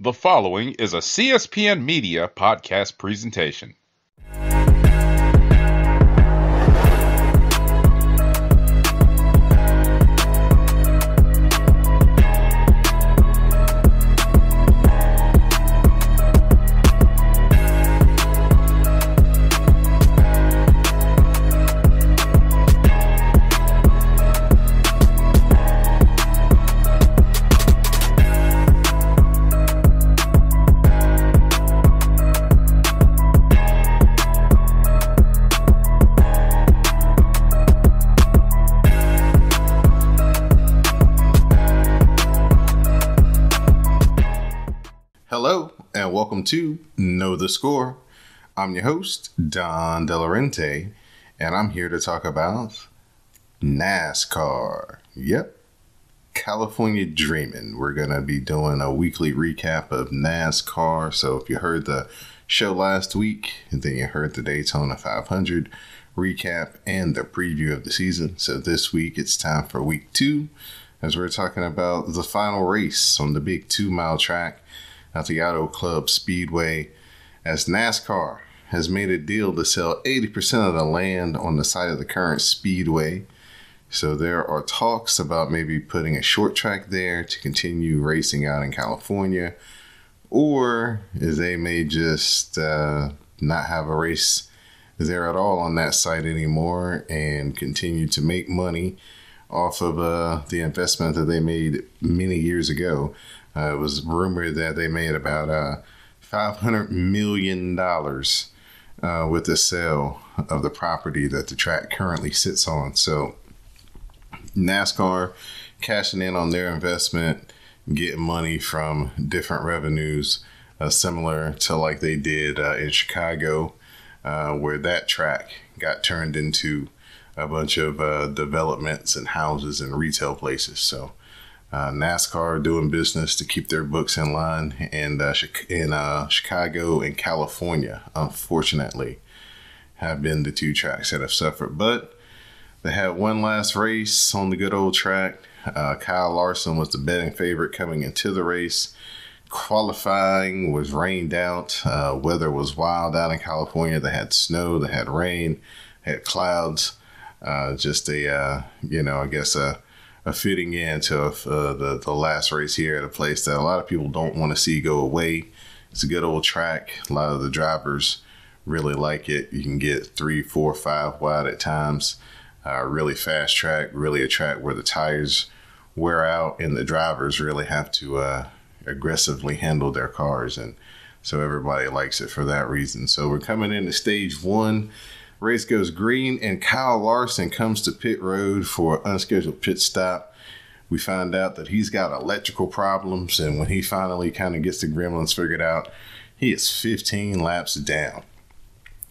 The following is a CSPN Media podcast presentation. Hello, and welcome to Know the Score. I'm your host, Don Delarente, and I'm here to talk about NASCAR. Yep, California Dreamin'. We're going to be doing a weekly recap of NASCAR. So if you heard the show last week, then you heard the Daytona 500 recap and the preview of the season. So this week, it's time for week 2, as we're talking about the final race on the big 2-mile track at the Auto Club Speedway, as NASCAR has made a deal to sell 80% of the land on the site of the current Speedway. So there are talks about maybe putting a short track there to continue racing out in California, or they may just not have a race there at all on that site anymore and continue to make money off of the investment that they made many years ago. It was rumored that they made about $500 million with the sale of the property that the track currently sits on. So NASCAR cashing in on their investment, getting money from different revenues, similar to like they did in Chicago, where that track got turned into a bunch of developments and houses and retail places. So NASCAR doing business to keep their books in line, and in Chicago and California, unfortunately, have been the two tracks that have suffered. But they had one last race on the good old track. Kyle Larson was the betting favorite coming into the race. Qualifying was rained out. Weather was wild out in California. They had snow, they had rain, had clouds. Just a fitting into the last race here at a place that a lot of people don't want to see go away. It's a good old track. A lot of the drivers really like it. You can get 3, 4, 5 wide at times. Really fast track, really a track where the tires wear out and the drivers really have to aggressively handle their cars. And so everybody likes it for that reason. So we're coming into stage 1. Race goes green, and Kyle Larson comes to pit road for an unscheduled pit stop. We find out that he's got electrical problems, and when he finally kind of gets the gremlins figured out, he is 15 laps down.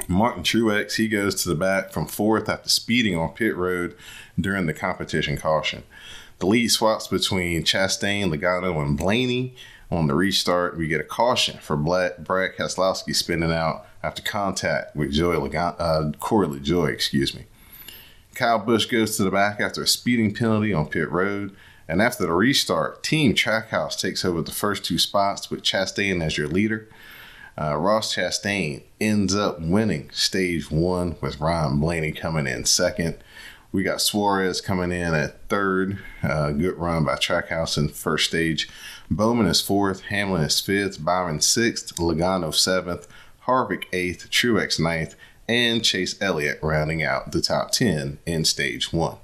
Martin Truex, he goes to the back from 4th after speeding on pit road during the competition caution. The lead swaps between Chastain, Logano, and Blaney. On the restart, we get a caution for Brad Keselowski spinning out after contact with Corey LaJoie. Kyle Busch goes to the back after a speeding penalty on pit road. And after the restart, Team Trackhouse takes over the first 2 spots with Chastain as your leader. Ross Chastain ends up winning stage 1 with Ryan Blaney coming in second. We got Suarez coming in at 3rd. Good run by Trackhouse in the first stage. Bowman is 4th. Hamlin is 5th. Byron 6th. Logano 7th. Harvick 8th. Truex 9th. And Chase Elliott rounding out the top 10 in stage 1.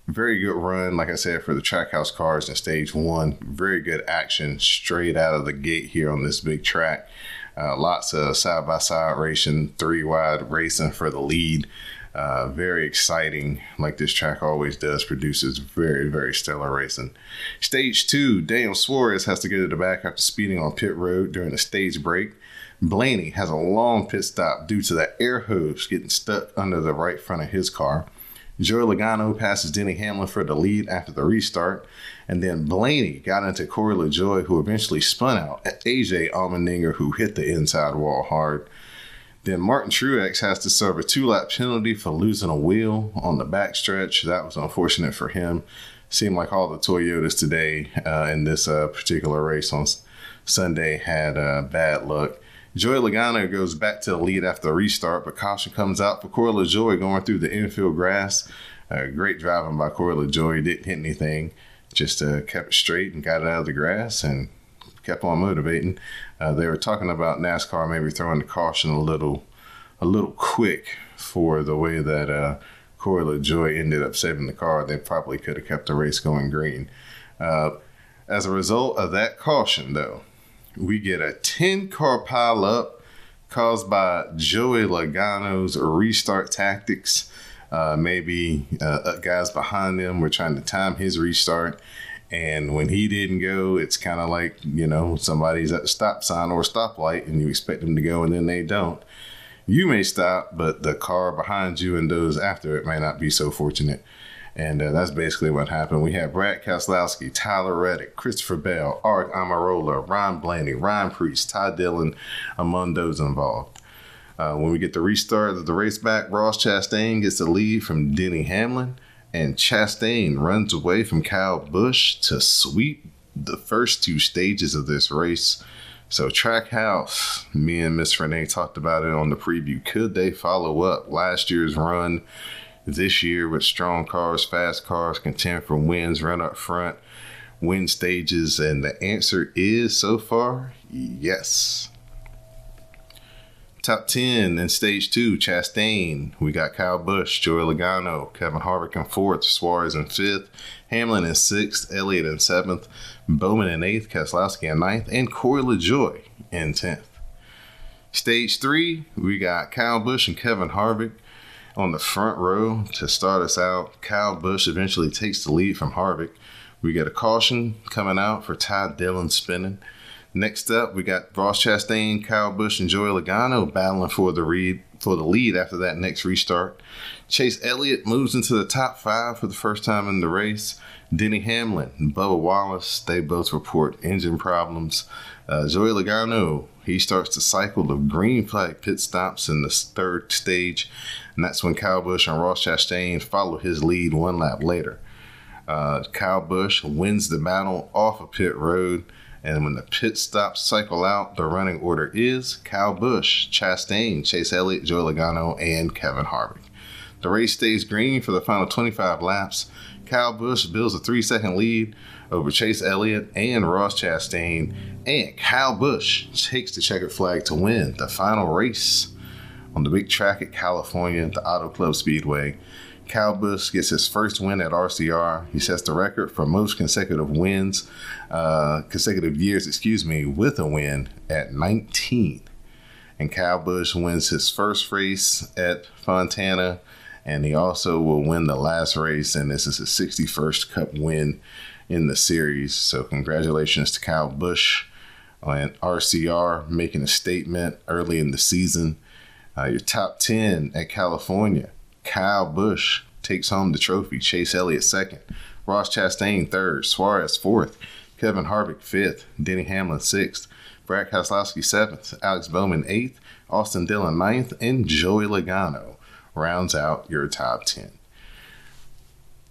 Very good run, like I said, for the Trackhouse cars in stage 1. Very good action straight out of the gate here on this big track. Lots of side-by-side racing, 3 wide racing for the lead. Very exciting, like this track always does, produces very, very stellar racing. Stage 2, Daniel Suarez has to go to the back after speeding on pit road during a stage break. Blaney has a long pit stop due to the air hose getting stuck under the right front of his car. Joey Logano passes Denny Hamlin for the lead after the restart. And then Blaney got into Corey LaJoie, who eventually spun out at AJ Allmendinger, who hit the inside wall hard. Then Martin Truex has to serve a 2-lap penalty for losing a wheel on the backstretch. That was unfortunate for him. Seemed like all the Toyotas today in this particular race on Sunday had bad luck. Joey Logano goes back to the lead after the restart, but caution comes out for Corey LaJoie going through the infield grass. Great driving by Corey LaJoie. Didn't hit anything. Just kept it straight and got it out of the grass and kept on motivating. They were talking about NASCAR maybe throwing the caution a little quick for the way that Corey LaJoie ended up saving the car. They probably could have kept the race going green. As a result of that caution, though, we get a 10-car pileup caused by Joey Logano's restart tactics. Maybe guys behind him were trying to time his restart. And when he didn't go, it's kind of like, somebody's at the stop sign or a stoplight and you expect them to go and then they don't. You may stop, but the car behind you and those after it may not be so fortunate. And that's basically what happened. We had Brad Keselowski, Tyler Reddick, Christopher Bell, Art Amarola, Ron Blaney, Ryan Preece, Ty Dillon, among those involved. When we get the restart of the race back, Ross Chastain gets the lead from Denny Hamlin, and Chastain runs away from Kyle Busch to sweep the first two stages of this race. So Trackhouse, me and Miss Renee talked about it on the preview. Could they follow up last year's run this year with strong cars, fast cars, contend for wins, run up front, win stages? And the answer is, so far, yes. Top 10 in stage 2, Chastain. We got Kyle Busch, Joey Logano, Kevin Harvick in 4th, Suarez in 5th, Hamlin in 6th, Elliott in 7th, Bowman in 8th, Keselowski in 9th, and Corey LaJoie in 10th. Stage 3, we got Kyle Busch and Kevin Harvick on the front row to start us out. Kyle Busch eventually takes the lead from Harvick. We get a caution coming out for Ty Dillon spinning. Next up, we got Ross Chastain, Kyle Busch, and Joey Logano battling for the lead after that next restart. Chase Elliott moves into the top 5 for the first time in the race. Denny Hamlin and Bubba Wallace, they both report engine problems. Joey Logano, he starts the cycle of green flag pit stops in the 3rd stage, and that's when Kyle Busch and Ross Chastain follow his lead one lap later. Kyle Busch wins the battle off of pit road, and when the pit stops cycle out, the running order is Kyle Busch, Chastain, Chase Elliott, Joey Logano, and Kevin Harvick. The race stays green for the final 25 laps. Kyle Busch builds a 3-second lead over Chase Elliott and Ross Chastain, and Kyle Busch takes the checkered flag to win the final race on the big track at California, the Auto Club Speedway. Kyle Busch gets his first win at RCR. He sets the record for most consecutive years, with a win at 19. And Kyle Busch wins his first race at Fontana, and he also will win the last race, and this is his 61st Cup win in the series. So congratulations to Kyle Busch on RCR making a statement early in the season. Your top 10 at California. Kyle Busch takes home the trophy. Chase Elliott 2nd. Ross Chastain 3rd. Suarez 4th. Kevin Harvick 5th. Denny Hamlin 6th. Brad Keselowski 7th. Alex Bowman 8th. Austin Dillon 9th. And Joey Logano rounds out your top 10.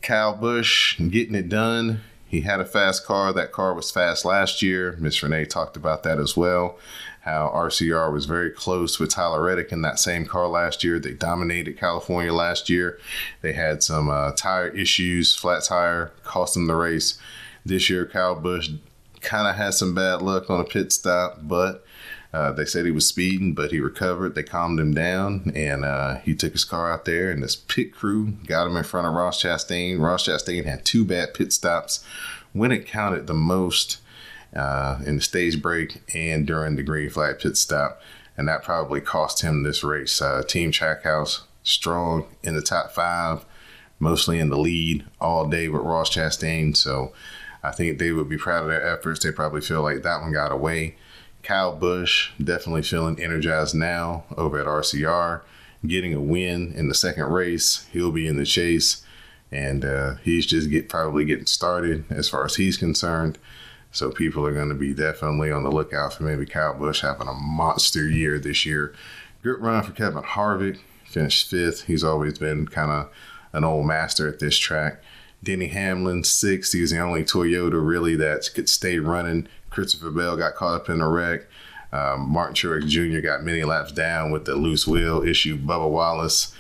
Kyle Busch getting it done. He had a fast car. That car was fast last year. Miss Renee talked about that as well. How RCR was very close with Tyler Reddick in that same car last year. They dominated California last year. They had some tire issues, flat tire, cost them the race. This year, Kyle Busch kind of had some bad luck on a pit stop, but they said he was speeding, but he recovered. They calmed him down, and he took his car out there, and this pit crew got him in front of Ross Chastain. Ross Chastain had 2 bad pit stops when it counted the most in the stage break and during the green flag pit stop, and that probably cost him this race. Team Trackhouse strong in the top 5, mostly in the lead all day with Ross Chastain, so I think they would be proud of their efforts. They probably feel like that one got away. Kyle Busch definitely feeling energized now over at RCR, getting a win in the second race. He'll be in the chase, and he's just probably getting started as far as he's concerned. So people are going to be definitely on the lookout for maybe Kyle Busch having a monster year this year. Good run for Kevin Harvick, finished 5th. He's always been kind of an old master at this track. Denny Hamlin, 6th. He's the only Toyota really that could stay running. Christopher Bell got caught up in a wreck. Martin Truex Jr. got many laps down with the loose wheel issue. Bubba Wallace,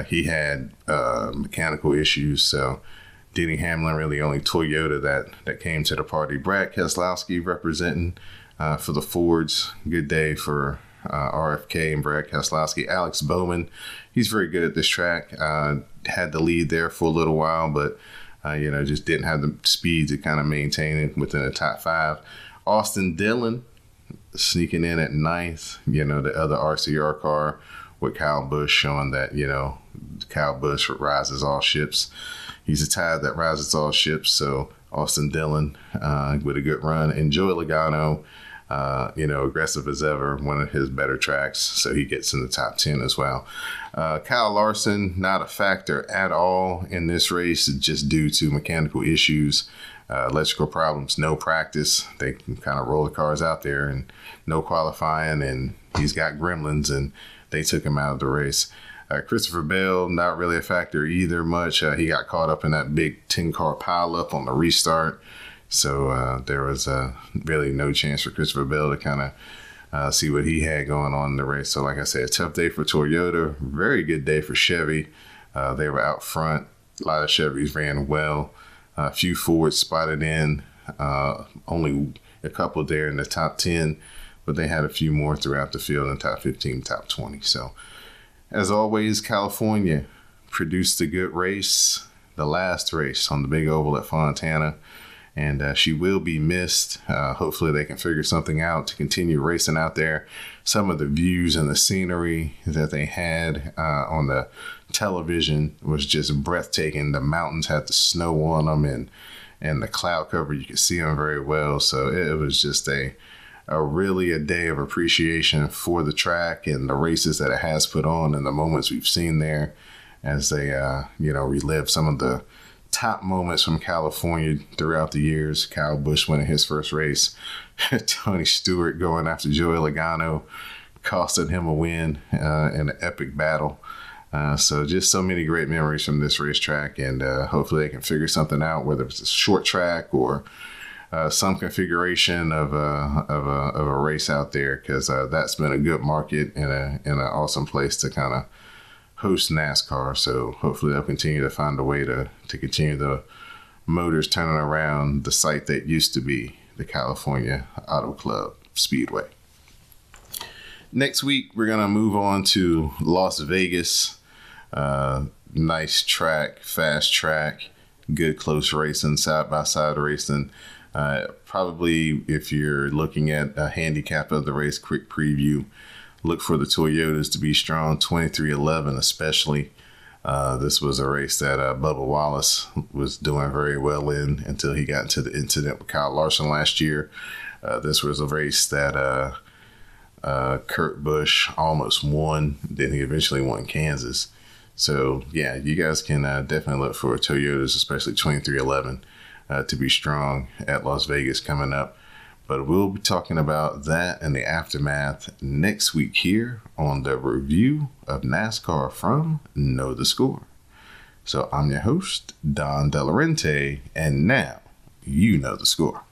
he had mechanical issues. So Denny Hamlin really only Toyota that came to the party. Brad Keselowski representing for the Fords. Good day for RFK and Brad Keselowski. Alex Bowman, he's very good at this track. Had the lead there for a little while, but just didn't have the speed to kind of maintain it within the top 5. Austin Dillon sneaking in at 9th. The other RCR car with Kyle Busch, showing that Kyle Busch rises all ships. He's a tide that rises all ships. So Austin Dillon with a good run, and Joey Logano, aggressive as ever, one of his better tracks, so he gets in the top 10 as well. Kyle Larson, not a factor at all in this race, just due to mechanical issues, electrical problems, no practice. They can kind of roll the cars out there and no qualifying, and he's got gremlins, and they took him out of the race. Christopher Bell, not really a factor either much. He got caught up in that big 10-car pileup on the restart. So there was really no chance for Christopher Bell to kind of see what he had going on in the race. So like I said, tough day for Toyota. Very good day for Chevy. They were out front. A lot of Chevys ran well. A few Fords spotted in. Only a couple there in the top 10. But they had a few more throughout the field in top 15, top 20. So as always, California produced a good race. The last race on the big oval at Fontana. And she will be missed. Hopefully they can figure something out to continue racing out there. Some of the views and the scenery that they had on the television was just breathtaking. The mountains had the snow on them, and the cloud cover, you could see them very well. So it was just really a day of appreciation for the track and the races that it has put on, and the moments we've seen there as they relive some of the top moments from California throughout the years. Kyle Busch winning his first race. Tony Stewart going after Joey Logano, costing him a win in an epic battle. So just so many great memories from this racetrack, and hopefully they can figure something out, whether it's a short track or some configuration of a race out there, because that's been a good market and an awesome place to kind of host NASCAR. So hopefully they'll continue to find a way to continue the motors turning around the site that used to be the California Auto Club Speedway. Next week, we're going to move on to Las Vegas. Nice track, fast track, good close racing, side-by-side racing. Probably if you're looking at a handicap of the race, quick preview, look for the Toyotas to be strong, 23-11 especially. This was a race that Bubba Wallace was doing very well in until he got into the incident with Kyle Larson last year. This was a race that Kurt Busch almost won. Then he eventually won Kansas. So, yeah, you guys can definitely look for Toyotas, especially 23-11, to be strong at Las Vegas coming up. But we'll be talking about that and the aftermath next week here on the review of NASCAR from Know the Score. So I'm your host, Don Delarente, and now you know the score.